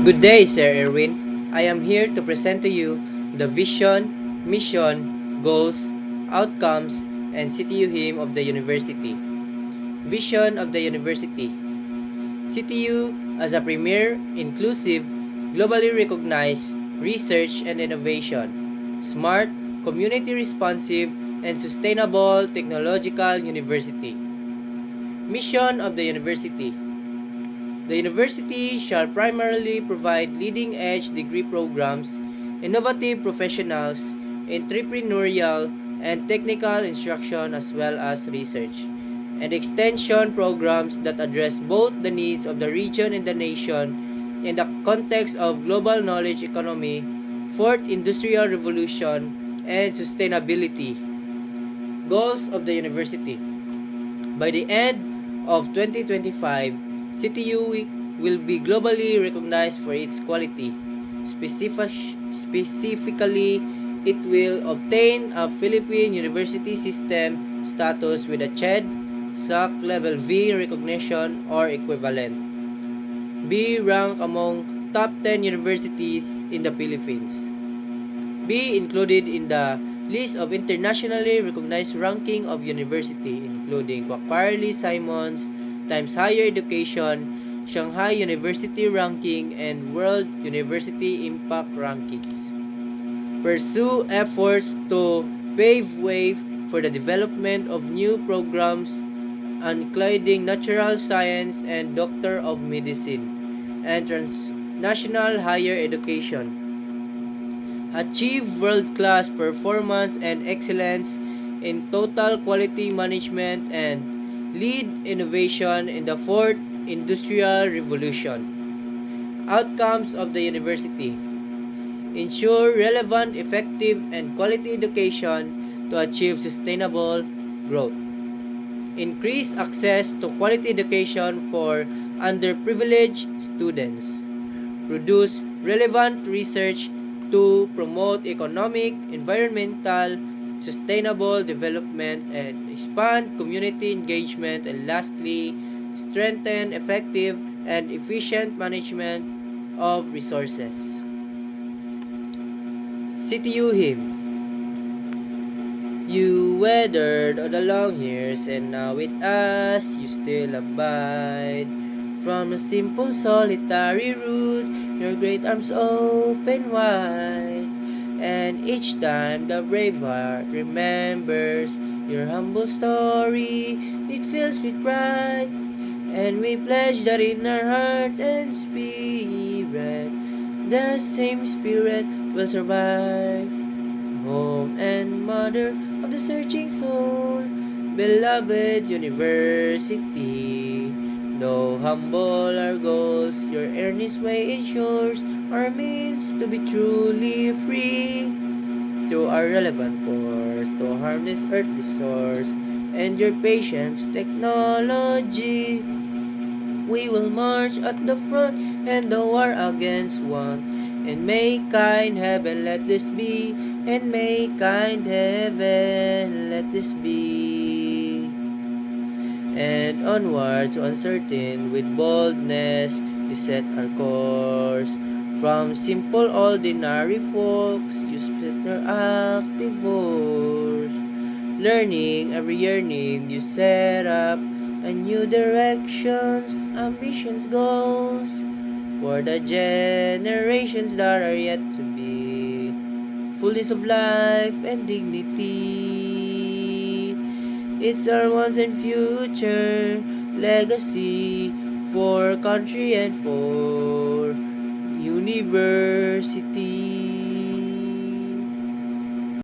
Good day, Sir Erwin. I am here to present to you the vision, mission, goals, outcomes, and CTU hymn of the university. Vision of the university. CTU as a premier, inclusive, globally recognized research and innovation, smart, community responsive, and sustainable technological university. Mission of the university. The university shall primarily provide leading-edge degree programs, innovative professionals, entrepreneurial and technical instruction as well as research, and extension programs that address both the needs of the region and the nation in the context of global knowledge economy, fourth industrial revolution, and sustainability. Goals of the university. By the end of 2025, CTU will be globally recognized for its quality. Specifically, it will obtain a Philippine University System status with a CHED, SOC Level V recognition or equivalent. Be ranked among top 10 universities in the Philippines. Be included in the list of internationally recognized ranking of university, including Quackparley-Simons, Times Higher Education, Shanghai University Ranking, and World University Impact Rankings. Pursue efforts to pave way for the development of new programs including natural science and Doctor of Medicine and transnational higher education. Achieve world-class performance and excellence in total quality management and lead innovation in the fourth industrial revolution. Outcomes of the university. Ensure relevant, effective, and quality education to achieve sustainable growth. Increase access to quality education for underprivileged students. Produce relevant research to promote economic, environmental, sustainable development, and expand community engagement, and lastly, strengthen effective and efficient management of resources. CTU hymn. You weathered all the long years, and now with us you still abide. From a simple solitary route, your great arms open wide. And each time the brave heart remembers your humble story, it fills with pride. And we pledge that in our heart and spirit, the same spirit will survive. Home and mother of the searching soul, beloved university. Though humble our goals, your earnest way ensures our means to be truly free. Through our relevant force to harness earth resource and your patience technology, we will march at the front and the war against want. And may kind heaven let this be, and may kind heaven let this be. And onwards to uncertain with boldness you set our course. From simple ordinary folks you split your active force. Learning every yearning you set up a new directions, ambitions, goals for the generations that are yet to be. Fullness of life and dignity, it's our once and future legacy for country and for university.